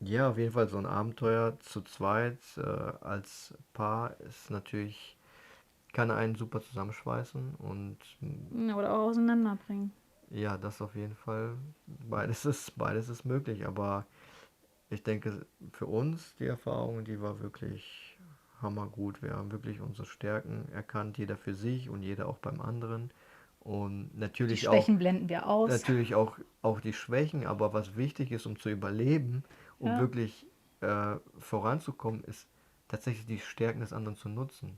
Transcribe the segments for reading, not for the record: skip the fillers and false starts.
Ja, auf jeden Fall so ein Abenteuer zu zweit als Paar ist natürlich, kann einen super zusammenschweißen und Ja, oder auch auseinanderbringen. ja, das auf jeden Fall. Beides ist möglich, aber ich denke, für uns die Erfahrung, die war wirklich hammergut. Wir haben wirklich unsere Stärken erkannt, jeder für sich und jeder auch beim anderen. Und Die natürlich auch, Schwächen blenden wir aus. natürlich auch, auch die Schwächen, aber was wichtig ist, um zu überleben, um Ja. wirklich voranzukommen, ist tatsächlich die Stärken des anderen zu nutzen.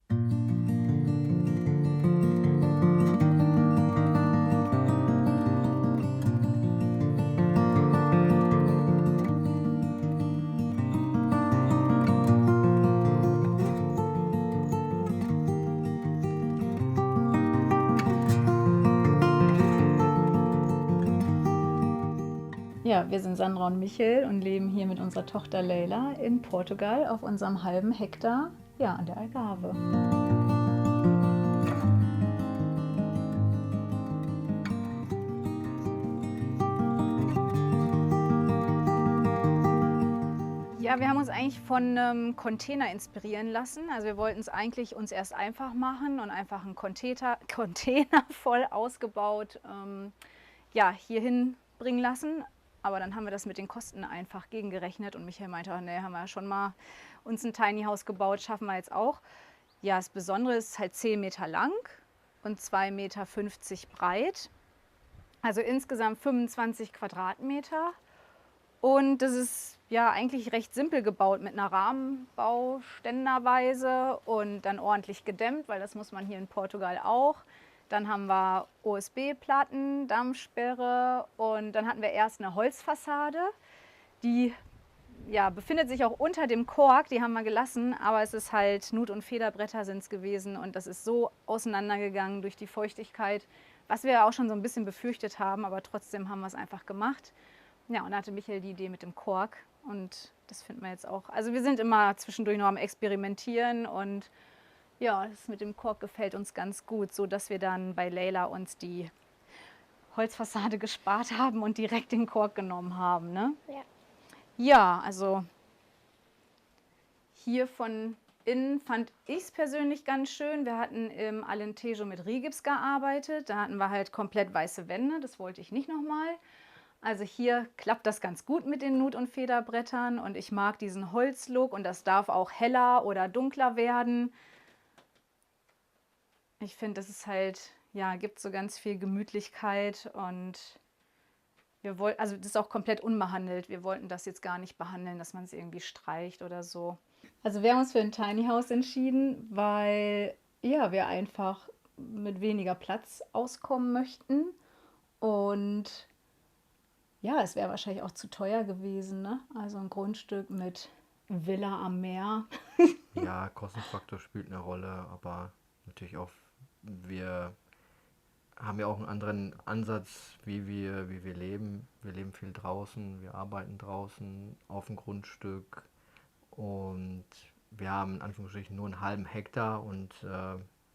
Ja, wir sind Sandra und Michel und leben hier mit unserer Tochter Leila in Portugal auf unserem halben Hektar, ja, an der Algarve. Ja, wir haben uns eigentlich von einem Container inspirieren lassen. Also wir wollten es eigentlich uns erst einfach machen und einfach einen Container voll ausgebaut ja, hierhin bringen lassen. Aber dann haben wir das mit den Kosten einfach gegengerechnet und Michael meinte, nee, haben wir ja schon mal uns ein Tiny House gebaut, schaffen wir jetzt auch. Ja, das Besondere ist halt 10 Meter lang und 2,50 Meter breit. Also insgesamt 25 Quadratmeter. Und das ist ja eigentlich recht simpel gebaut mit einer Rahmenbauständerweise und dann ordentlich gedämmt, weil das muss man hier in Portugal auch. Dann haben wir OSB-Platten, Dampfsperre und dann hatten wir erst eine Holzfassade. Die ja, befindet sich auch unter dem Kork, die haben wir gelassen, aber es ist halt Nut- und Federbretter sind es gewesen und das ist so auseinandergegangen durch die Feuchtigkeit, was wir ja auch schon so ein bisschen befürchtet haben, aber trotzdem haben wir es einfach gemacht. Ja, und da hatte Michael die Idee mit dem Kork und das finden wir jetzt auch. Also wir sind immer zwischendurch noch am Experimentieren und ja, das mit dem Kork gefällt uns ganz gut, so dass wir dann bei Leila uns die Holzfassade gespart haben und direkt den Kork genommen haben. Ne? Ja. Ja, also hier von innen fand ich es persönlich ganz schön. Wir hatten im Alentejo mit Rigips gearbeitet. Da hatten wir halt komplett weiße Wände. Das wollte ich nicht nochmal. Also hier klappt das ganz gut mit den Nut- und Federbrettern und ich mag diesen Holzlook und das darf auch heller oder dunkler werden. Ich finde, das ist halt, ja, gibt so ganz viel Gemütlichkeit und wir wollten, also das ist auch komplett unbehandelt. Wir wollten das jetzt gar nicht behandeln, dass man es irgendwie streicht oder so. Also wir haben uns für ein Tiny House entschieden, weil ja, wir einfach mit weniger Platz auskommen möchten. Und ja, es wäre wahrscheinlich auch zu teuer gewesen, ne? Also ein Grundstück mit Villa am Meer. Ja, Kostenfaktor spielt eine Rolle, aber natürlich auch, wir haben ja auch einen anderen Ansatz, wie wir leben. Wir leben viel draußen, wir arbeiten draußen auf dem Grundstück und wir haben in Anführungsstrichen nur einen halben Hektar und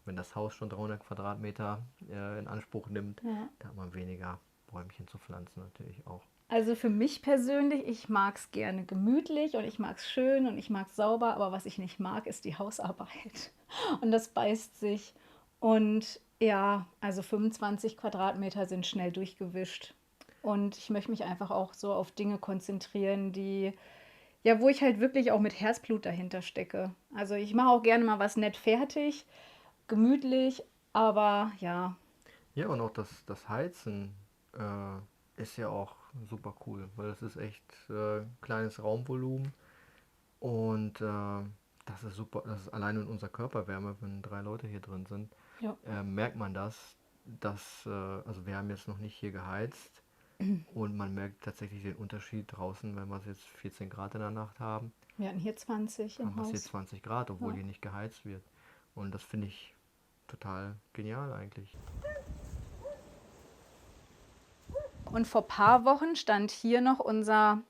wenn das Haus schon 300 Quadratmeter in Anspruch nimmt, Ja. da hat man weniger Bäumchen zu pflanzen natürlich auch. Also für mich persönlich, ich mag es gerne gemütlich und ich mag es schön und ich mag es sauber, aber was ich nicht mag, ist die Hausarbeit. Und das beißt sich. Und ja, also 25 Quadratmeter sind schnell durchgewischt. Und ich möchte mich einfach auch so auf Dinge konzentrieren, die, ja, wo ich halt wirklich auch mit Herzblut dahinter stecke. Also ich mache auch gerne mal was nett fertig, gemütlich, aber ja, Ja, und auch das Heizen ist ja auch super cool, weil das ist echt kleines Raumvolumen und das ist super, das ist allein in unserer Körperwärme, wenn 3 Leute hier drin sind, ja. merkt man das, dass, also wir haben jetzt noch nicht hier geheizt und man merkt tatsächlich den Unterschied draußen, wenn wir jetzt 14 Grad in der Nacht haben, Wir hatten hier 20 im haben wir es hier Haus. 20 Grad, obwohl Ja. hier nicht geheizt wird. Und das finde ich total genial eigentlich. Und vor ein paar Wochen stand hier noch unser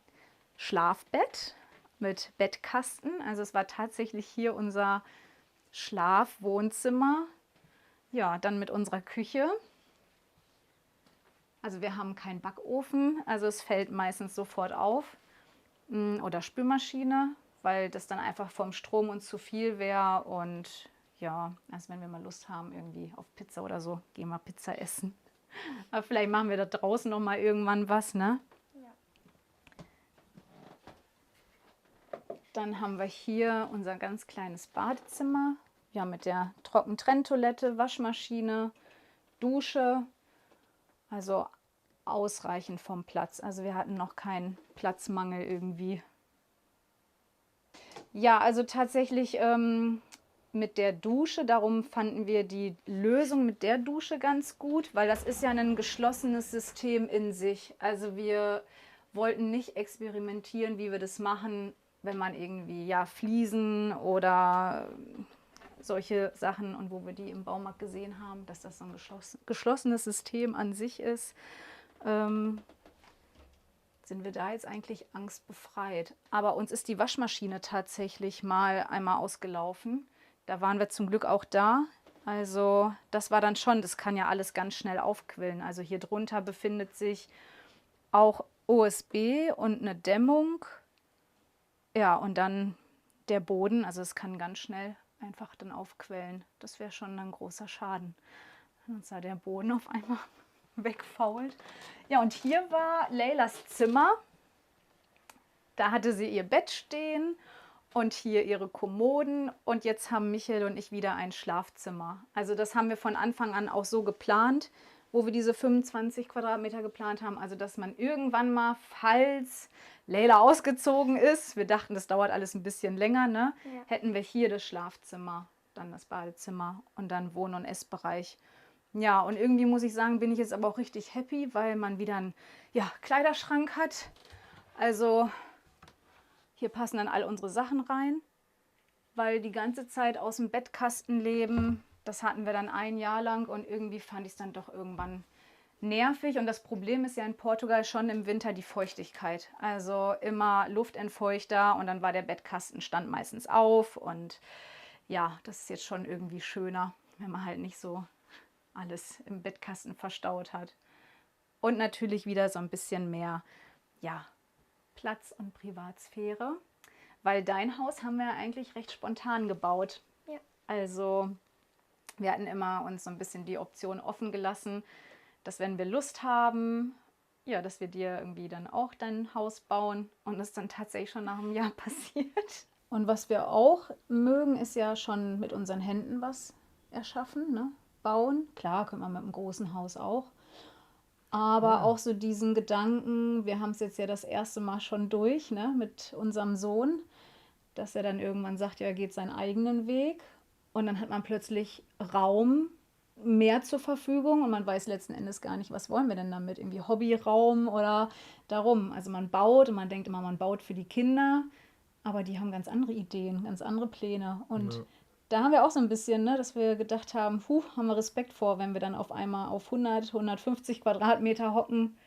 Schlafbett mit Bettkasten. Also es war tatsächlich hier unser Schlafwohnzimmer. Ja, dann mit unserer Küche. Also wir haben keinen Backofen, also es fällt meistens sofort auf. oder Spülmaschine, weil das dann einfach vom Strom uns zu viel wäre. Und ja, also wenn wir mal Lust haben irgendwie auf Pizza oder so, gehen wir Pizza essen. Aber vielleicht machen wir da draußen noch mal irgendwann was, ne? Ja. Dann haben wir hier unser ganz kleines Badezimmer. Ja, mit der Trockentrenntoilette, Waschmaschine, Dusche. Also ausreichend vom Platz. Also wir hatten noch keinen Platzmangel irgendwie. Ja, also tatsächlich mit der Dusche, darum fanden wir die Lösung mit der Dusche ganz gut, weil das ist ja ein geschlossenes System in sich. Also wir wollten nicht experimentieren, wie wir das machen, wenn man irgendwie ja Fliesen oder solche Sachen und wo wir die im Baumarkt gesehen haben, dass das so ein geschlossenes System an sich ist, sind wir da jetzt eigentlich angstbefreit. Aber uns ist die Waschmaschine tatsächlich mal einmal ausgelaufen. Da waren wir zum Glück auch da. Also das war dann schon, das kann ja alles ganz schnell aufquillen. Also hier drunter befindet sich auch OSB und eine Dämmung. Ja, und dann der Boden, also es kann ganz schnell einfach dann aufquellen. Das wäre schon ein großer Schaden. Dann sah der Boden auf einmal wegfault. Ja, und hier war Leylas Zimmer. Da hatte sie ihr Bett stehen und hier ihre Kommoden. Und jetzt haben Michael und ich wieder ein Schlafzimmer. Also das haben wir von Anfang an auch so geplant, wo wir diese 25 Quadratmeter geplant haben. Also dass man irgendwann mal, falls Leyla ausgezogen ist, wir dachten, das dauert alles ein bisschen länger, ne? Ja. Hätten wir hier das Schlafzimmer, dann das Badezimmer und dann Wohn- und Essbereich. Ja, und irgendwie muss ich sagen, bin ich jetzt aber auch richtig happy, weil man wieder einen Kleiderschrank hat. Also hier passen dann all unsere Sachen rein, weil die ganze Zeit aus dem Bettkasten leben, das hatten wir dann ein Jahr lang und irgendwie fand ich es dann doch irgendwann nervig. Und das Problem ist ja in Portugal schon im Winter die Feuchtigkeit. Also immer Luftentfeuchter und dann war der Bettkasten stand meistens auf und ja, das ist jetzt schon irgendwie schöner, wenn man halt nicht so alles im Bettkasten verstaut hat. Und natürlich wieder so ein bisschen mehr, ja, Platz und Privatsphäre, weil dein Haus haben wir eigentlich recht spontan gebaut. Ja. Also wir hatten immer uns so ein bisschen die Option offen gelassen, dass wenn wir Lust haben, ja, dass wir dir irgendwie dann auch dein Haus bauen und das ist dann tatsächlich schon nach einem Jahr passiert. Und was wir auch mögen, ist ja schon mit unseren Händen was erschaffen, ne? Bauen. Klar, können wir mit einem großen Haus auch. Aber Ja. auch so diesen Gedanken, wir haben es jetzt ja das erste Mal schon durch, ne, mit unserem Sohn, dass er dann irgendwann sagt, ja, er geht seinen eigenen Weg. Und dann hat man plötzlich Raum mehr zur Verfügung und man weiß letzten Endes gar nicht, was wollen wir denn damit? Irgendwie Hobbyraum oder darum. Also man baut und man denkt immer, man baut für die Kinder, aber die haben ganz andere Ideen, ganz andere Pläne. Und Ja. da haben wir auch so ein bisschen, ne, dass wir gedacht haben, haben wir Respekt vor, wenn wir dann auf einmal auf 100, 150 Quadratmeter hocken.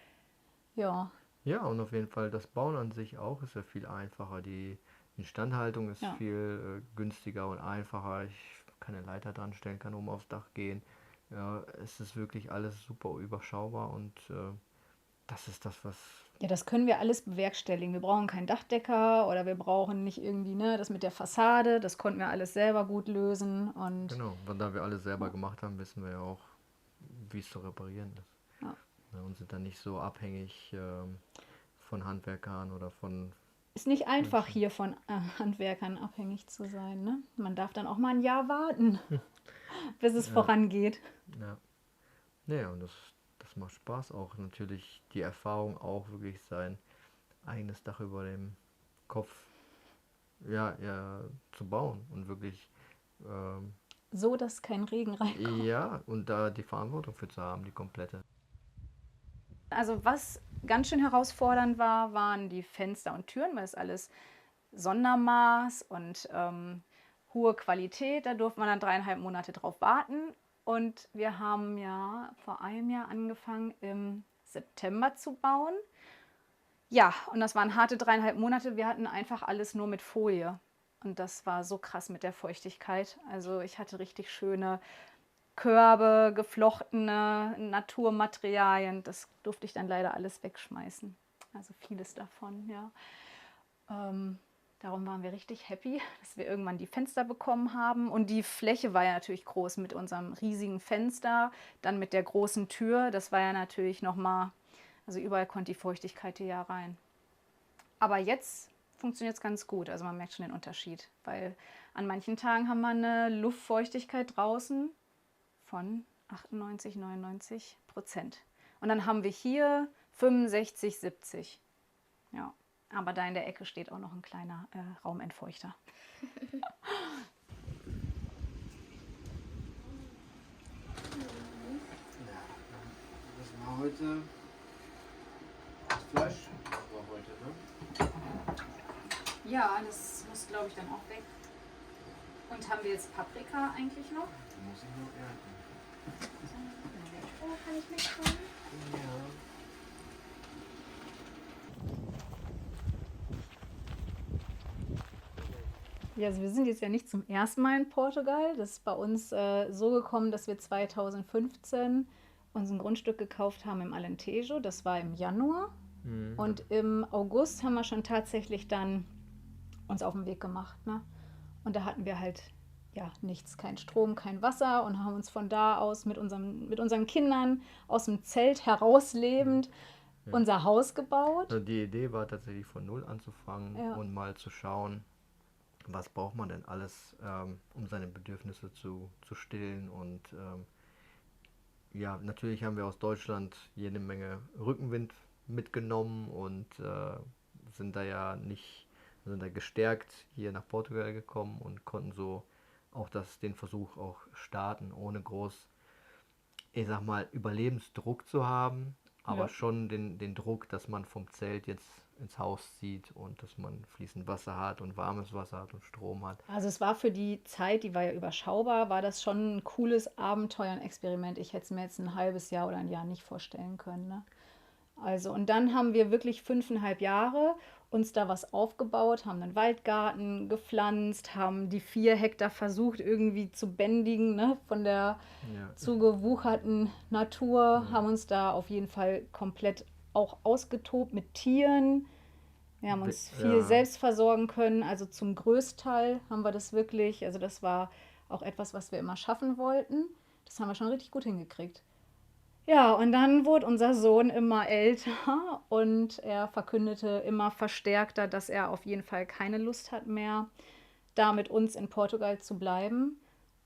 Ja, Ja, und auf jeden Fall das Bauen an sich auch ist ja viel einfacher. Die Instandhaltung ist ja. viel günstiger und einfacher. Ich kann eine Leiter dran stellen, kann oben aufs Dach gehen. Ja, es ist wirklich alles super überschaubar und das ist das, was. Ja, das können wir alles bewerkstelligen. Wir brauchen keinen Dachdecker oder wir brauchen nicht irgendwie, ne, das mit der Fassade. Das konnten wir alles selber gut lösen. Und Genau, weil da wir alles selber gemacht haben, wissen wir ja auch, wie es zu reparieren ist. ja, Ja, und sind dann nicht so abhängig von Handwerkern oder von ist nicht einfach Menschen. hier von Handwerkern abhängig zu sein. Ne? Man darf dann auch mal ein Jahr warten, bis es Ja, vorangeht. ja. Nee, und das macht Spaß auch. Natürlich die Erfahrung auch wirklich sein eigenes Dach über dem Kopf ja, zu bauen und wirklich ähm, So, dass kein Regen reinkommt. ja, und da die Verantwortung für zu haben, die komplette. Also was ganz schön herausfordernd war, waren die Fenster und Türen, weil es alles Sondermaß und hohe Qualität. Da durfte man dann 3,5 Monate drauf warten. Und wir haben ja vor einem Jahr angefangen, im September zu bauen. Ja, und das waren harte 3,5 Monate. Wir hatten einfach alles nur mit Folie. Und das war so krass mit der Feuchtigkeit. Also ich hatte richtig schöne Körbe, geflochtene Naturmaterialien. Das durfte ich dann leider alles wegschmeißen. Also vieles davon, ja. Darum waren wir richtig happy, dass wir irgendwann die Fenster bekommen haben. Und die Fläche war ja natürlich groß mit unserem riesigen Fenster, dann mit der großen Tür. Das war ja natürlich nochmal, also überall konnte die Feuchtigkeit hier ja rein. Aber jetzt funktioniert es ganz gut. Also man merkt schon den Unterschied, weil an manchen Tagen haben wir eine Luftfeuchtigkeit draußen von 98, 99%. Und dann haben wir hier 65, 70. Ja, aber da in der Ecke steht auch noch ein kleiner Raumentfeuchter. Das war heute das Fleisch. Das war heute, ne? Ja, das muss, glaube ich, dann auch weg. Und haben wir jetzt Paprika eigentlich noch? Muss ich noch ernten. Oh, kann ich mitkommen? Ja. Ja, also wir sind jetzt ja nicht zum ersten Mal in Portugal. Das ist bei uns so gekommen, dass wir 2015 uns ein Grundstück gekauft haben im Alentejo. Das war im Januar. Und im August haben wir schon tatsächlich dann uns auf den Weg gemacht. Ne? Und da hatten wir halt ja nichts, kein Strom, kein Wasser und haben uns von da aus mit unseren Kindern aus dem Zelt herauslebend unser Haus gebaut. Also die Idee war tatsächlich von null anzufangen Ja. und mal zu schauen, was braucht man denn alles, um seine Bedürfnisse zu stillen. Und ja, natürlich haben wir aus Deutschland jede Menge Rückenwind mitgenommen und sind da gestärkt hier nach Portugal gekommen und konnten so auch den Versuch auch starten, ohne groß, ich sag mal, Überlebensdruck zu haben, aber Ja. schon den Druck, dass man vom Zelt jetzt ins Haus zieht und dass man fließend Wasser hat und warmes Wasser hat und Strom hat. Also es war für die Zeit, die war ja überschaubar, war das schon ein cooles Abenteuer, ein Experiment. Ich hätte es mir jetzt ein halbes Jahr oder ein Jahr nicht vorstellen können. Ne? Also und dann haben wir wirklich 5,5 Jahre uns da was aufgebaut, haben einen Waldgarten gepflanzt, haben die 4 Hektar versucht irgendwie zu bändigen, ne, von der Ja. zugewucherten Natur, haben uns da auf jeden Fall komplett auch ausgetobt mit Tieren. Wir haben uns viel Ja. selbst versorgen können, also zum Größteil haben wir das wirklich, also das war auch etwas, was wir immer schaffen wollten. Das haben wir schon richtig gut hingekriegt. Ja, und dann wurde unser Sohn immer älter und er verkündete immer verstärkter, dass er auf jeden Fall keine Lust hat mehr, da mit uns in Portugal zu bleiben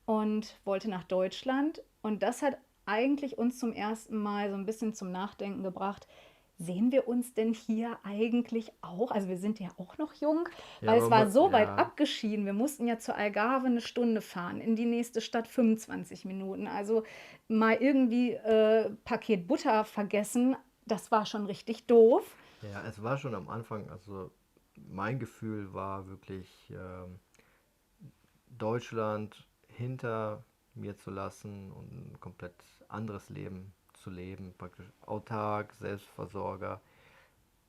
und wollte nach Deutschland. Und das hat eigentlich uns zum ersten Mal so ein bisschen zum Nachdenken gebracht. Sehen wir uns denn hier eigentlich auch? Also wir sind ja auch noch jung, Ja, weil es aber war so weit ja, abgeschieden. Wir mussten ja zur Algarve eine Stunde fahren, in die nächste Stadt 25 Minuten. Also mal irgendwie Paket Butter vergessen, das war schon richtig doof. ja, es war schon am Anfang, also mein Gefühl war wirklich, Deutschland hinter mir zu lassen und ein komplett anderes Leben zu leben, praktisch autark, Selbstversorger,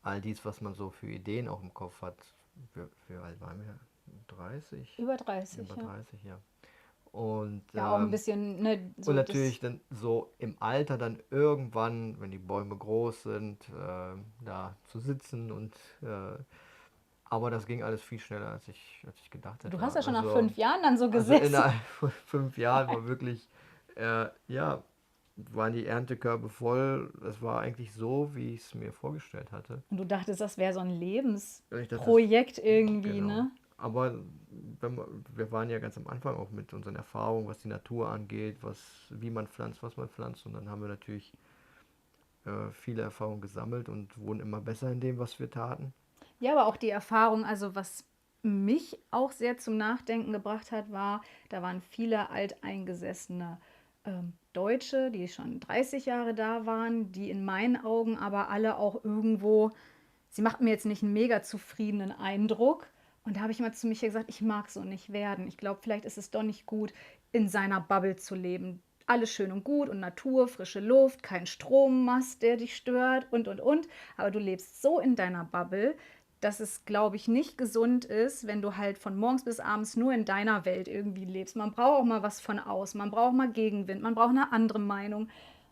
all dies, was man so für Ideen auch im Kopf hat. Wie alt waren wir? 30? Über 30, Über ja. 30, ja. Und, Ja, auch ein bisschen, ne, und so das. natürlich dann so im Alter dann irgendwann, wenn die Bäume groß sind, da zu sitzen und aber das ging alles viel schneller, als ich gedacht hätte. Du hast ja schon nach Also, 5 Jahren dann so also gesessen. innerhalb von 5 Jahren war wirklich, ja, waren die Erntekörbe voll. Es war eigentlich so, wie ich es mir vorgestellt hatte. Und du dachtest, das wäre so ein Ich dachte, Lebensprojekt irgendwie, genau. ne? Aber wir waren ja ganz am Anfang auch mit unseren Erfahrungen, was die Natur angeht, wie man pflanzt, was man pflanzt. Und dann haben wir natürlich viele Erfahrungen gesammelt und wurden immer besser in dem, was wir taten. Ja, aber auch die Erfahrung, also was mich auch sehr zum Nachdenken gebracht hat, war, da waren viele alteingesessene Deutsche, die schon 30 Jahre da waren, die in meinen Augen aber alle auch irgendwo, sie machten mir jetzt nicht einen mega zufriedenen Eindruck. Und da habe ich mal zu Michael gesagt, ich mag so nicht werden. Ich glaube, vielleicht ist es doch nicht gut, in seiner Bubble zu leben. Alles schön und gut und Natur, frische Luft, kein Strommast, der dich stört und. Aber du lebst so in deiner Bubble, dass es, glaube ich, nicht gesund ist, wenn du halt von morgens bis abends nur in deiner Welt irgendwie lebst. Man braucht auch mal was von außen, man braucht mal Gegenwind, man braucht eine andere Meinung,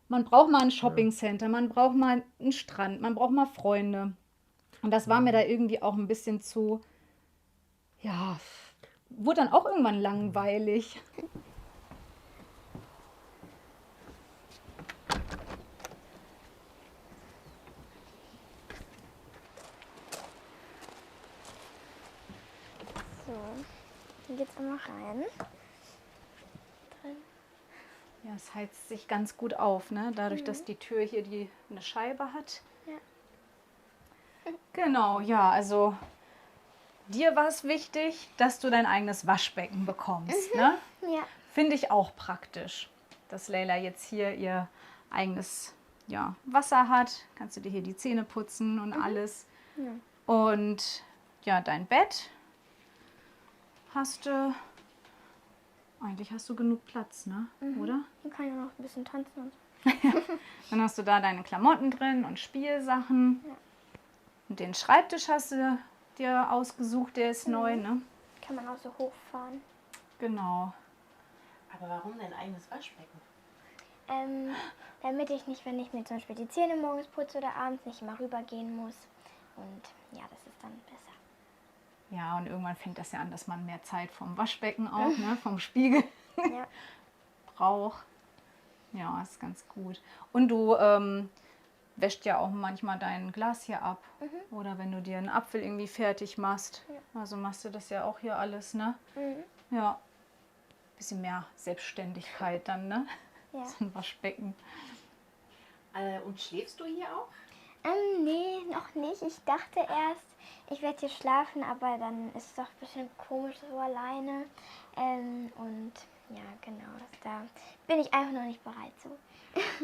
man braucht mal ein Shoppingcenter, man braucht mal einen Strand, man braucht mal Freunde. Und das war mir da irgendwie auch ein bisschen zu, ja, wurde dann auch irgendwann langweilig. So, dann geht's einmal rein. Drin. Ja, es heizt sich ganz gut auf, ne? Dadurch, dass die Tür hier eine Scheibe hat. Ja. Genau, ja, also dir war es wichtig, dass du dein eigenes Waschbecken bekommst, ne? Ja. Finde ich auch praktisch, dass Leila jetzt hier ihr eigenes Wasser hat. Kannst du dir hier die Zähne putzen und alles. Ja. Und ja, dein Bett hast du. Eigentlich hast du genug Platz, ne? Oder? Man kann ja noch ein bisschen tanzen und so. Dann hast du da deine Klamotten drin und Spielsachen. Ja. Und den Schreibtisch hast du dir ausgesucht, der ist neu, ne? Kann man auch so hochfahren. Genau. Aber warum dein eigenes Waschbecken? Damit ich nicht, wenn ich mir zum Beispiel die Zähne morgens putze oder abends, nicht immer rübergehen muss. Und ja, das ist dann besser. Ja, und irgendwann fängt das ja an, dass man mehr Zeit vom Waschbecken auch, ne? Vom Spiegel Ja. braucht. Ja, ist ganz gut. Und du wäscht ja auch manchmal dein Glas hier ab. Oder wenn du dir einen Apfel irgendwie fertig machst. Ja. Also machst du das ja auch hier alles, ne? Mhm. Ja. Bisschen mehr Selbstständigkeit dann, ne? Ja. So ein Waschbecken. Und schläfst du hier auch? Nee, noch nicht. Ich dachte erst, ich werde hier schlafen, aber dann ist es doch ein bisschen komisch so alleine. Und ja, genau, da bin ich einfach noch nicht bereit zu.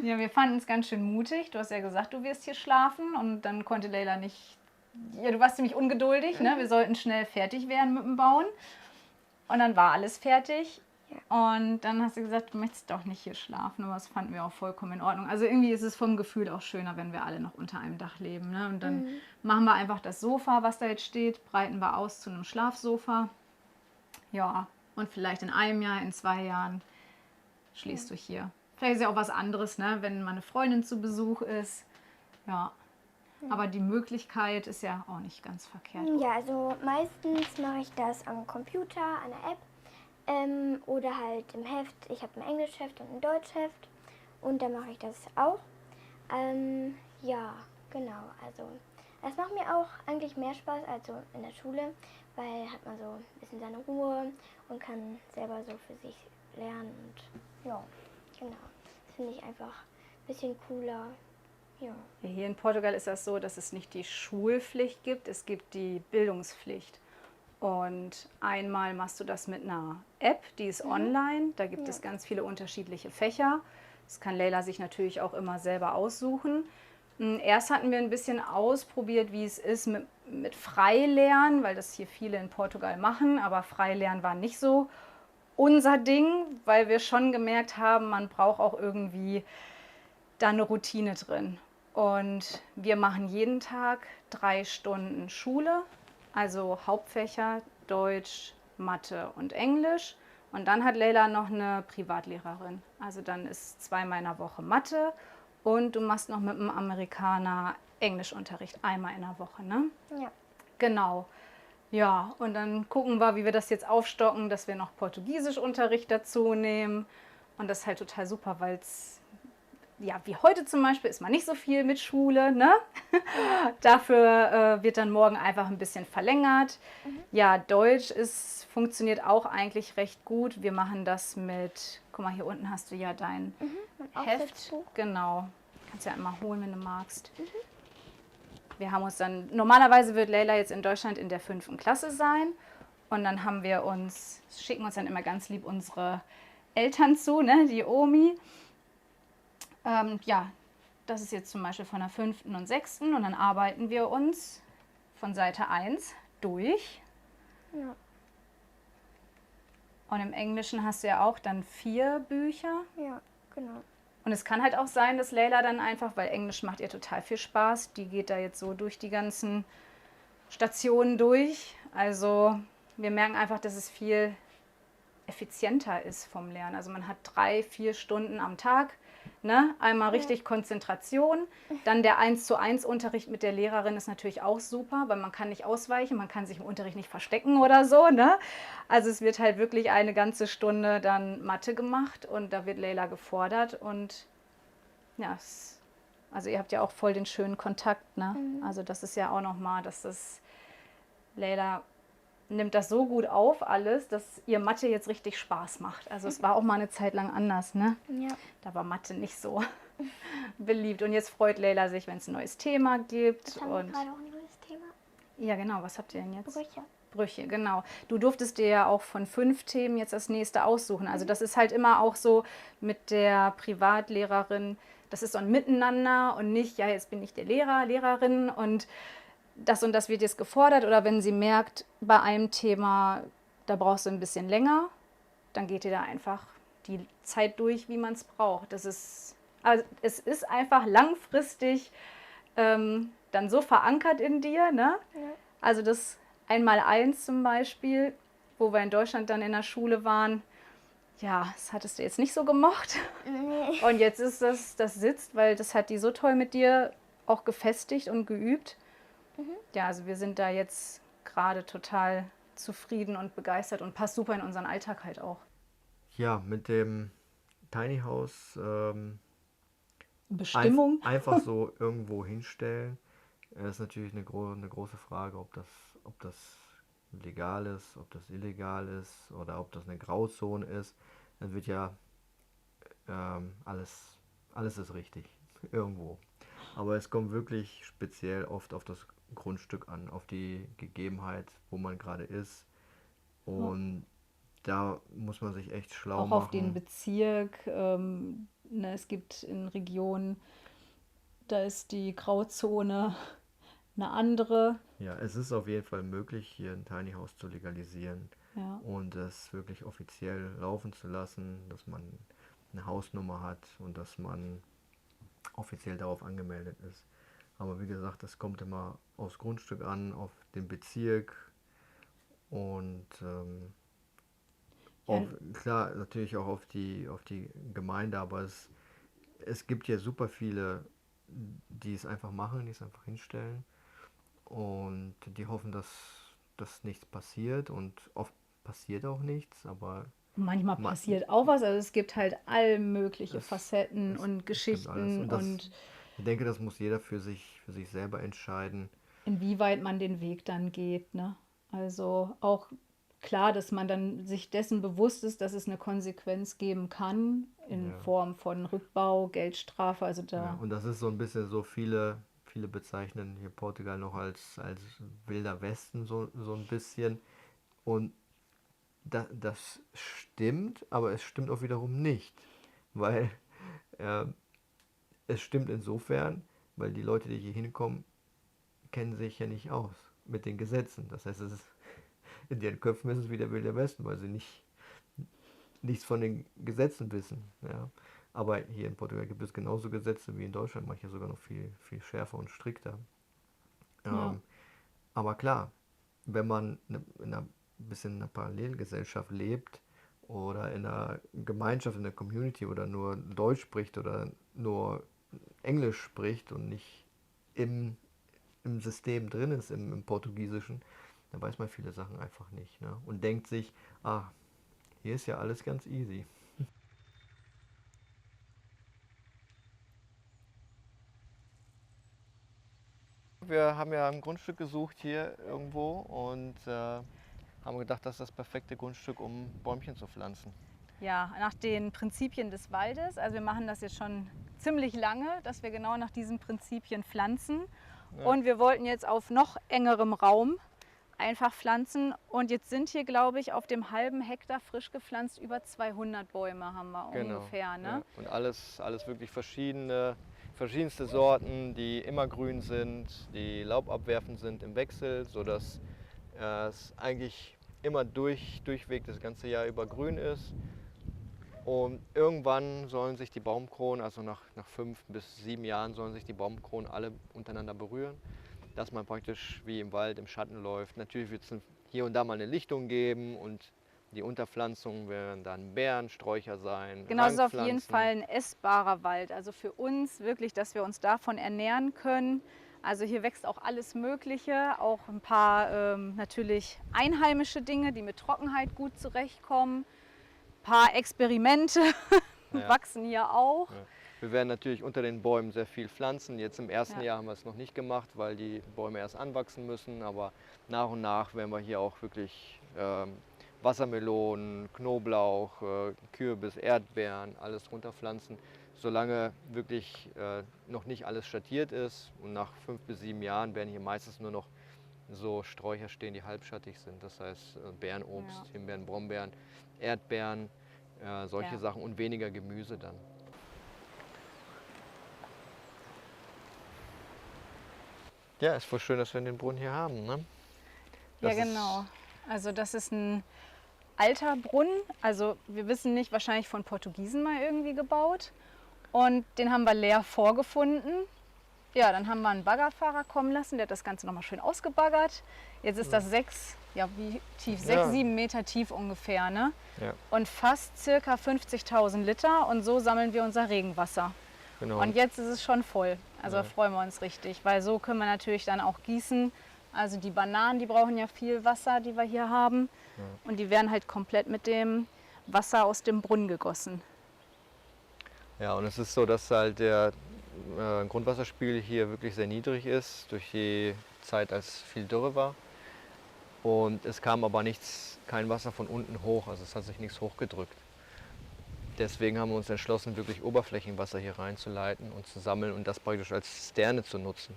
Ja, wir fanden es ganz schön mutig. Du hast ja gesagt, du wirst hier schlafen und dann konnte Leila nicht. Ja, du warst ziemlich ungeduldig, ne? Wir sollten schnell fertig werden mit dem Bauen. Und dann war alles fertig. Und dann hast du gesagt, du möchtest doch nicht hier schlafen, aber das fanden wir auch vollkommen in Ordnung. Also irgendwie ist es vom Gefühl auch schöner, wenn wir alle noch unter einem Dach leben. Ne? Und dann machen wir einfach das Sofa, was da jetzt steht, breiten wir aus zu einem Schlafsofa. Ja, und vielleicht in einem Jahr, in 2 Jahren schläfst du hier. Vielleicht ist ja auch was anderes, ne? Wenn meine Freundin zu Besuch ist. Ja, aber die Möglichkeit ist ja auch nicht ganz verkehrt. Ja, also meistens mache ich das am Computer, an der App. Oder halt im Heft. Ich habe ein Englischheft und ein Deutschheft. Und da mache ich das auch. Ja, genau. Also es macht mir auch eigentlich mehr Spaß als so in der Schule, weil hat man so ein bisschen seine Ruhe und kann selber so für sich lernen. Und ja, genau. Das finde ich einfach ein bisschen cooler. Ja. Hier in Portugal ist das so, dass es nicht die Schulpflicht gibt, es gibt die Bildungspflicht. Und einmal machst du das mit einer App, die ist online. Da gibt es ganz viele unterschiedliche Fächer. Das kann Leila sich natürlich auch immer selber aussuchen. Erst hatten wir ein bisschen ausprobiert, wie es ist mit Freilernen, weil das hier viele in Portugal machen. Aber Freilernen war nicht so unser Ding, weil wir schon gemerkt haben, man braucht auch irgendwie da eine Routine drin. Und wir machen jeden Tag 3 Stunden Schule. Also Hauptfächer Deutsch, Mathe und Englisch. Und dann hat Leila noch eine Privatlehrerin. Also dann ist 2-mal in der Woche Mathe und du machst noch mit einem Amerikaner Englischunterricht einmal in der Woche, ne? Ja. Genau. Ja, und dann gucken wir, wie wir das jetzt aufstocken, dass wir noch Portugiesischunterricht dazu nehmen. Und das ist halt total super, weil es ja, wie heute zum Beispiel ist man nicht so viel mit Schule, ne? Dafür wird dann morgen einfach ein bisschen verlängert. Ja, Deutsch funktioniert auch eigentlich recht gut. Wir machen das mit, guck mal, hier unten hast du ja dein Heft. Aufsatzbuch. Genau, kannst ja einmal holen, wenn du magst. Wir haben uns dann, normalerweise wird Leila jetzt in Deutschland in der 5. Klasse sein. Und dann haben wir schicken uns dann immer ganz lieb unsere Eltern zu, ne? Die Omi. Ja, das ist jetzt zum Beispiel von der 5. und 6. Und dann arbeiten wir uns von Seite 1 durch. Ja. Und im Englischen hast du ja auch dann 4 Bücher. Ja, genau. Und es kann halt auch sein, dass Leila dann einfach, weil Englisch macht ihr total viel Spaß, die geht da jetzt so durch die ganzen Stationen durch. Also wir merken einfach, dass es viel effizienter ist vom Lernen. Also man hat 3-4 Stunden am Tag, Ne? Einmal richtig Konzentration, dann der 1:1 Unterricht mit der Lehrerin ist natürlich auch super, weil man kann nicht ausweichen, man kann sich im Unterricht nicht verstecken oder so. Ne? Also es wird halt wirklich eine ganze Stunde dann Mathe gemacht und da wird Leila gefordert und ja, also ihr habt ja auch voll den schönen Kontakt. Ne? Also das ist ja auch nochmal, dass das Leila nimmt das so gut auf alles, dass ihr Mathe jetzt richtig Spaß macht. Also es war auch mal eine Zeit lang anders, ne? Ja. Da war Mathe nicht so beliebt. Und jetzt freut Leila sich, wenn es ein neues Thema gibt. Jetzt haben wir Und gerade auch ein neues Thema. ja, genau, was habt ihr denn jetzt? Brüche. Brüche, genau. Du durftest dir ja auch von 5 Themen jetzt das nächste aussuchen. Also das ist halt immer auch so mit der Privatlehrerin, das ist so ein Miteinander und nicht, ja, jetzt bin ich der Lehrer, Lehrerin und das wird jetzt gefordert. Oder wenn sie merkt, bei einem Thema, da brauchst du ein bisschen länger, dann geht ihr da einfach die Zeit durch, wie man es braucht. Also es ist einfach langfristig dann so verankert in dir. Ne? Ja. Also das 1x1 zum Beispiel, wo wir in Deutschland dann in der Schule waren, ja, das hattest du jetzt nicht so gemocht. Nee. Und jetzt ist das sitzt, weil das hat die so toll mit dir auch gefestigt und geübt. Ja, also wir sind da jetzt gerade total zufrieden und begeistert und passt super in unseren Alltag halt auch. Ja, mit dem Tiny House Bestimmung. einfach so irgendwo hinstellen, ist natürlich eine große Frage, ob das legal ist, ob das illegal ist oder ob das eine Grauzone ist. Dann wird ja alles ist richtig, irgendwo. Aber es kommt wirklich speziell oft auf das Grundstück an, auf die Gegebenheit, wo man gerade ist. Und da muss man sich echt schlau Auch auf den machen. Bezirk. Ne, es gibt in Regionen, da ist die Grauzone eine andere. Ja, es ist auf jeden Fall möglich, hier ein Tiny House zu legalisieren Ja. und es wirklich offiziell laufen zu lassen, dass man eine Hausnummer hat und dass man offiziell darauf angemeldet ist. Aber wie gesagt, das kommt immer aufs Grundstück an, auf den Bezirk und Ja. klar, natürlich auch auf die Gemeinde, aber es gibt ja super viele, die es einfach machen, die es einfach hinstellen und die hoffen, dass nichts passiert und oft passiert auch nichts, aber Manchmal ma- passiert auch was. Also es gibt halt all mögliche es, Facetten es, und es gibt alles. Geschichten und Ich denke, das muss jeder für sich selber entscheiden. inwieweit man den Weg dann geht. Ne? Also auch klar, dass man dann sich dessen bewusst ist, dass es eine Konsequenz geben kann in Ja. Form von Rückbau, Geldstrafe. Also Ja, da und das ist so ein bisschen so, viele bezeichnen hier Portugal noch als wilder Westen, so ein bisschen. Und das stimmt, aber es stimmt auch wiederum nicht. Weil äh, es stimmt insofern, weil die Leute, die hier hinkommen, kennen sich ja nicht aus mit den Gesetzen. Das heißt, in ihren Köpfen ist es wie der Wilde Westen, weil sie nichts von den Gesetzen wissen. Ja. Aber hier in Portugal gibt es genauso Gesetze wie in Deutschland, manche sogar noch viel schärfer und strikter. ja. Ähm, aber klar, wenn man in einer bisschen in einer Parallelgesellschaft lebt oder in einer Gemeinschaft, in einer Community oder nur Deutsch spricht oder nur Englisch spricht und nicht im, im System drin ist, im Portugiesischen, dann weiß man viele Sachen einfach nicht. Ne? Und denkt sich, ah, hier ist ja alles ganz easy. Wir haben ja ein Grundstück gesucht hier irgendwo und haben gedacht, das ist das perfekte Grundstück, um Bäumchen zu pflanzen. Ja, nach den Prinzipien des Waldes. Also wir machen das jetzt schon ziemlich lange, dass wir genau nach diesen Prinzipien pflanzen. Ja. Und wir wollten jetzt auf noch engerem Raum einfach pflanzen. Und jetzt sind hier, glaube ich, auf dem halben Hektar frisch gepflanzt über 200 Bäume haben wir ungefähr. Ne? Ja. Und alles wirklich verschiedenste Sorten, die immergrün sind, die laubabwerfend sind im Wechsel, sodass es eigentlich immer durchweg das ganze Jahr über grün ist. Und irgendwann sollen sich die Baumkronen, also nach 5 bis 7 Jahren, sollen sich die Baumkronen alle untereinander berühren, dass man praktisch wie im Wald im Schatten läuft. Natürlich wird es hier und da mal eine Lichtung geben und Die Unterpflanzungen werden dann Beerensträucher sein. Genau, es ist auf jeden Rangpflanzen. Fall ein essbarer Wald. Also für uns wirklich, dass wir uns davon ernähren können. Also hier wächst auch alles Mögliche, auch ein paar natürlich einheimische Dinge, die mit Trockenheit gut zurechtkommen. Ein paar Experimente Ja. wachsen hier auch. Ja. Wir werden natürlich unter den Bäumen sehr viel pflanzen. Jetzt im ersten Ja. Jahr haben wir es noch nicht gemacht, weil die Bäume erst anwachsen müssen. Aber nach und nach werden wir hier auch wirklich Wassermelonen, Knoblauch, Kürbis, Erdbeeren, alles runterpflanzen, solange wirklich noch nicht alles schattiert ist. Und nach 5 bis 7 Jahren werden hier meistens nur noch so Sträucher stehen, die halbschattig sind. Das heißt Beerenobst, Ja. Himbeeren, Brombeeren, Erdbeeren, solche Ja. Sachen und weniger Gemüse dann. Ja, ist voll schön, dass wir den Brunnen hier haben, ne? Ja, Das ist- genau. Also das ist ein alter Brunnen. Also wir wissen nicht, wahrscheinlich von Portugiesen mal irgendwie gebaut. Und den haben wir leer vorgefunden. Ja, dann haben wir einen Baggerfahrer kommen lassen, der hat das Ganze nochmal schön ausgebaggert. Jetzt ist das 6, ja wie tief? 6, Ja. 7 Meter tief ungefähr, ne? Ja, Und fast circa 50.000 Liter und so sammeln wir unser Regenwasser. genau. Und jetzt ist es schon voll. Also Ja. da freuen wir uns richtig, weil so können wir natürlich dann auch gießen. Also die Bananen, die brauchen ja viel Wasser, die wir hier haben. Und die werden halt komplett mit dem Wasser aus dem Brunnen gegossen. Ja, und es ist so, dass halt der Grundwasserspiegel hier wirklich sehr niedrig ist, durch die Zeit, als viel Dürre war. Und es kam aber kein Wasser von unten hoch, also es hat sich nichts hochgedrückt. Deswegen haben wir uns entschlossen, wirklich Oberflächenwasser hier reinzuleiten und zu sammeln und das praktisch als Zisterne zu nutzen.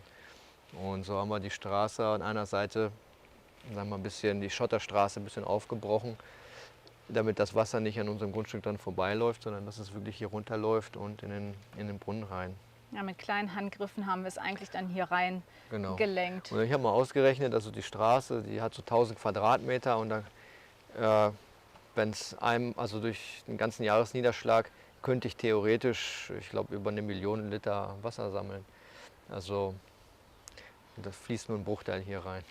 Und so haben wir die Straße an einer Seite, sagen wir ein bisschen, die Schotterstraße ein bisschen aufgebrochen, damit das Wasser nicht an unserem Grundstück dann vorbeiläuft, sondern dass es wirklich hier runterläuft und in den Brunnen rein. Ja, mit kleinen Handgriffen haben wir es eigentlich dann hier rein Genau. gelenkt. Und ich habe mal ausgerechnet, also die Straße, die hat so 1000 Quadratmeter und dann, wenn es also durch den ganzen Jahresniederschlag, könnte ich theoretisch, ich glaube, über 1 Million Liter Wasser sammeln. Also das fließt nur ein Bruchteil hier rein.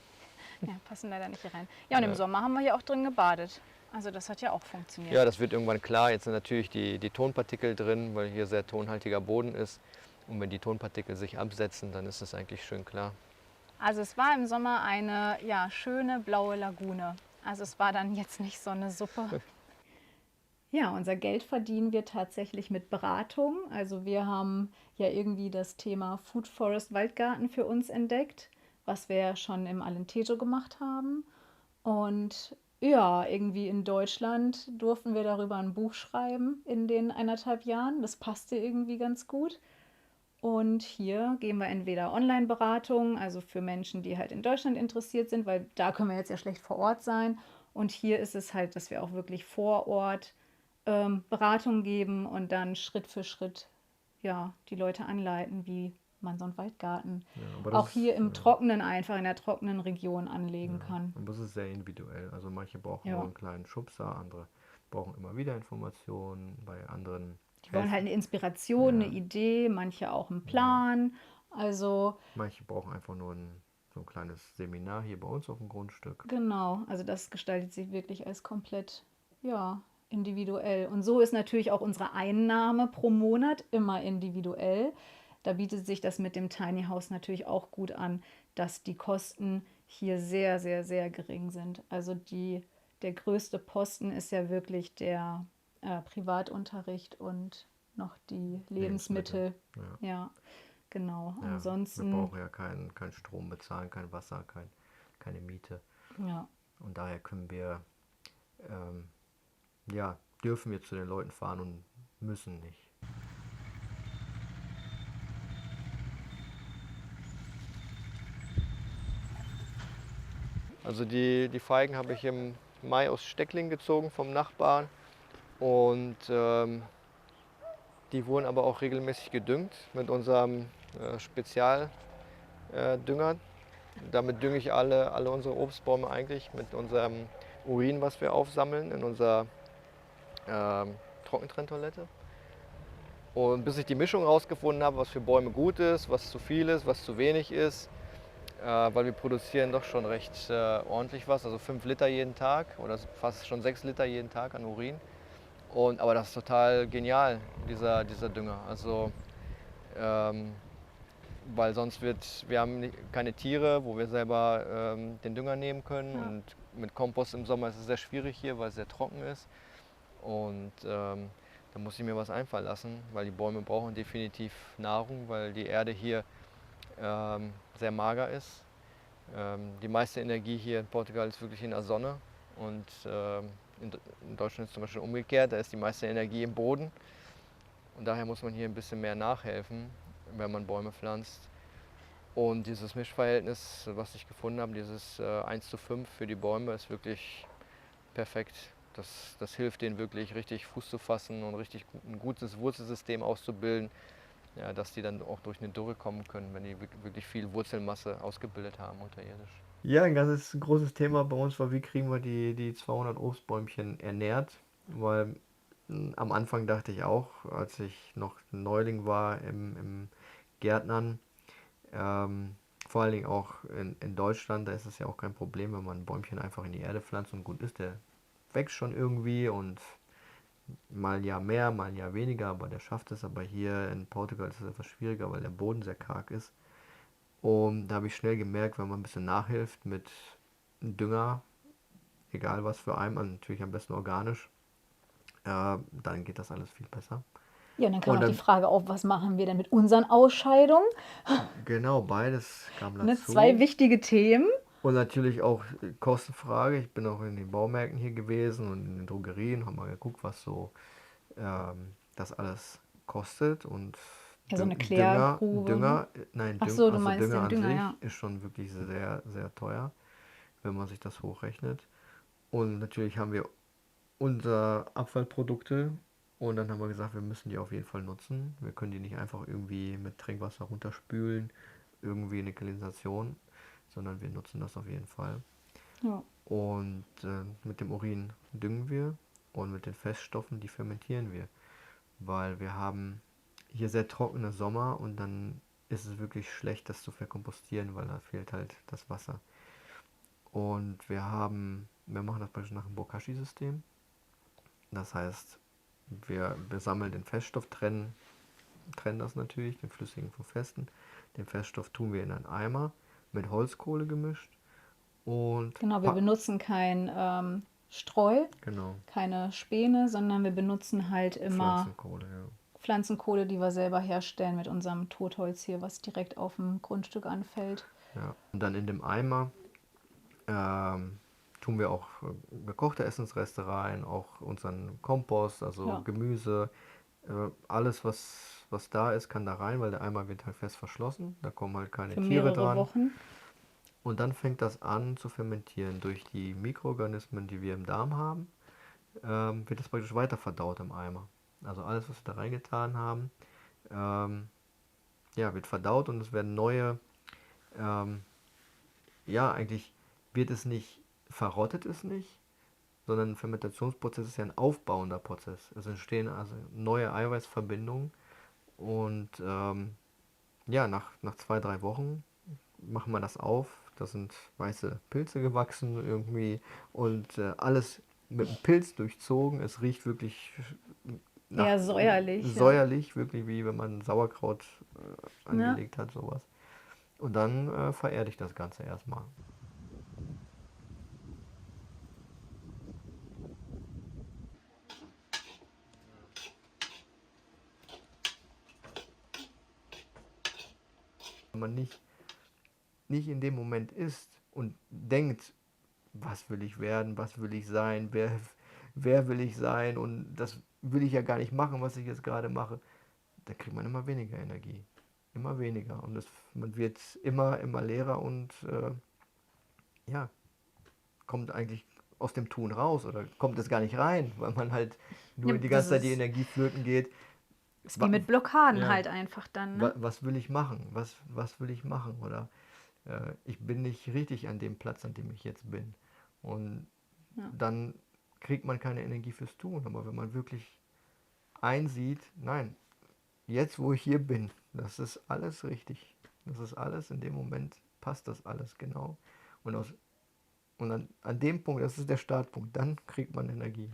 Ja, passen leider nicht hier rein. Ja, und im Ja. Sommer haben wir hier auch drin gebadet. Also das hat ja auch funktioniert. Ja, das wird irgendwann klar. Jetzt sind natürlich die Tonpartikel drin, weil hier sehr tonhaltiger Boden ist. Und wenn die Tonpartikel sich absetzen, dann ist es eigentlich schön klar. Also es war im Sommer eine ja, schöne blaue Lagune. Also es war dann jetzt nicht so eine Suppe. Ja, unser Geld verdienen wir tatsächlich mit Beratung. Also wir haben ja irgendwie das Thema Food Forest Waldgarten für uns entdeckt, was wir ja schon im Alentejo gemacht haben. Und ja, irgendwie in Deutschland durften wir darüber ein Buch schreiben in den 1,5 Jahren. Das passte irgendwie ganz gut. Und hier geben wir entweder Online-Beratung, also für Menschen, die halt in Deutschland interessiert sind, weil da können wir jetzt ja schlecht vor Ort sein. Und hier ist es halt, dass wir auch wirklich vor Ort Beratung geben und dann Schritt für Schritt ja, die Leute anleiten, wie man so einen Waldgarten Ja, aber auch das- hier im ja. Trockenen einfach in der trockenen Region anlegen kann. Und das ist sehr individuell. Also manche brauchen Ja. nur einen kleinen Schubser, andere brauchen immer wieder Informationen, bei anderen Die wollen halt eine Inspiration, eine Idee, manche auch einen Plan. Also manche brauchen einfach nur so ein kleines Seminar hier bei uns auf dem Grundstück. genau, also das gestaltet sich wirklich als komplett, ja, individuell. Und so ist natürlich auch unsere Einnahme pro Monat immer individuell. Da bietet sich das mit dem Tiny House natürlich auch gut an, dass die Kosten hier sehr, sehr, sehr gering sind. Also der größte Posten ist ja wirklich der Privatunterricht und noch die Lebensmittel. Ja. Ja, genau. Ja, Ansonsten, wir brauchen ja keinen Strom bezahlen, kein Wasser, keine Miete. ja. Und daher können wir, dürfen wir zu den Leuten fahren und müssen nicht. Also die Feigen habe ich im Mai aus Steckling gezogen vom Nachbarn und die wurden aber auch regelmäßig gedüngt mit unserem Spezialdünger. Damit dünge ich alle unsere Obstbäume eigentlich mit unserem Urin, was wir aufsammeln in unserer Trockentrenntoilette. Und bis ich die Mischung rausgefunden habe, was für Bäume gut ist, was zu viel ist, was zu wenig ist, weil wir produzieren doch schon recht ordentlich was, also 5 Liter jeden Tag oder fast schon 6 Liter jeden Tag an Urin. Aber das ist total genial, dieser Dünger. Also, ähm, weil sonst wir haben keine Tiere, wo wir selber den Dünger nehmen können. Ja. Und mit Kompost im Sommer ist es sehr schwierig hier, weil es sehr trocken ist. Und da muss ich mir was einfallen lassen, weil die Bäume brauchen definitiv Nahrung, weil die Erde hier sehr mager ist. Die meiste Energie hier in Portugal ist wirklich in der Sonne und in Deutschland ist es zum Beispiel umgekehrt, da ist die meiste Energie im Boden und daher muss man hier ein bisschen mehr nachhelfen, wenn man Bäume pflanzt. Und dieses Mischverhältnis, was ich gefunden habe, dieses 1:5 für die Bäume, ist wirklich perfekt. Das hilft denen wirklich richtig Fuß zu fassen und richtig ein gutes Wurzelsystem auszubilden, ja, dass die dann auch durch eine Dürre kommen können, wenn die wirklich viel Wurzelmasse ausgebildet haben unterirdisch. Ja, ein ganz großes Thema bei uns war, wie kriegen wir die 200 Obstbäumchen ernährt, weil am Anfang dachte ich auch, als ich noch ein Neuling war im Gärtnern, vor allen Dingen auch in Deutschland, da ist es ja auch kein Problem, wenn man ein Bäumchen einfach in die Erde pflanzt und gut ist, der wächst schon irgendwie und mal ein Jahr mehr, mal ein Jahr weniger, aber der schafft es. Aber hier in Portugal ist es etwas schwieriger, weil der Boden sehr karg ist. Und da habe ich schnell gemerkt, wenn man ein bisschen nachhilft mit Dünger, egal was für einen, also natürlich am besten organisch, dann geht das alles viel besser. Ja, und dann kam Und noch die dann, Frage auf, was machen wir denn mit unseren Ausscheidungen? genau, beides kam Ne, zwei dazu. wichtige Themen. Und natürlich auch Kostenfrage. Ich bin auch in den Baumärkten hier gewesen und in den Drogerien, habe mal geguckt, was so das alles kostet. Und Ja, so eine Dünger, Klärgrube, ne? Ach so, du also meinst Dünger den an Dünger, sich ja. ist schon wirklich sehr, sehr teuer, wenn man sich das hochrechnet. Und natürlich haben wir unsere Abfallprodukte und dann haben wir gesagt, wir müssen die auf jeden Fall nutzen. Wir können die nicht einfach irgendwie mit Trinkwasser runterspülen, irgendwie eine Kanalisation, sondern wir nutzen das auf jeden Fall. Ja. Und mit dem Urin düngen wir und mit den Feststoffen, die fermentieren wir. Weil wir haben hier sehr trockene Sommer und dann ist es wirklich schlecht, das zu verkompostieren, weil da fehlt halt das Wasser. Und wir machen das praktisch nach dem Bokashi-System. Das heißt, wir sammeln den Feststoff, trennen das natürlich, den flüssigen vom festen. Den Feststoff tun wir in einen Eimer mit Holzkohle gemischt und Genau, wir benutzen kein Streu, genau, keine Späne, sondern wir benutzen halt immer Pflanzenkohle, ja. Pflanzenkohle, die wir selber herstellen mit unserem Totholz hier, was direkt auf dem Grundstück anfällt. Ja. Und dann in dem Eimer tun wir auch gekochte Essensreste rein, auch unseren Kompost, also Ja, Gemüse, alles was da ist, kann da rein, weil der Eimer wird halt fest verschlossen, da kommen halt keine für Tiere mehrere dran. Wochen. Und dann fängt das an zu fermentieren. Durch die Mikroorganismen, die wir im Darm haben, wird das praktisch weiter verdaut im Eimer. Also alles, was wir da reingetan haben, ähm, ja, wird verdaut und es werden neue, ähm, ja, eigentlich wird es nicht, verrottet es nicht, sondern ein Fermentationsprozess ist ja ein aufbauender Prozess. Es entstehen also neue Eiweißverbindungen und ja, nach 2, 3 Wochen machen wir das auf. Da sind weiße Pilze gewachsen irgendwie und alles mit einem Pilz durchzogen. Es riecht wirklich nach Eher säuerlich, ja. säuerlich, wirklich wie wenn man Sauerkraut Ne? angelegt hat, sowas. Und dann vererde ich das Ganze erstmal. Wenn man nicht in dem Moment ist und denkt, was will ich werden, was will ich sein, wer will ich sein und das will ich ja gar nicht machen, was ich jetzt gerade mache, dann kriegt man immer weniger Energie. Immer weniger. Und man wird immer leerer und ja, kommt eigentlich aus dem Tun raus oder kommt es gar nicht rein, weil man halt Ja, nur die das ganze Zeit die ist, Energie flöten geht. ist wie Wa mit Blockaden ja, halt einfach dann, ne? was will ich machen? Was will ich machen? Oder ich bin nicht richtig an dem Platz, an dem ich jetzt bin. Und Ja. dann kriegt man keine Energie fürs Tun. Aber wenn man wirklich einsieht, nein, jetzt wo ich hier bin, das ist alles richtig. Das ist alles in dem Moment passt das alles genau. Und an dem Punkt, das ist der Startpunkt, dann kriegt man Energie.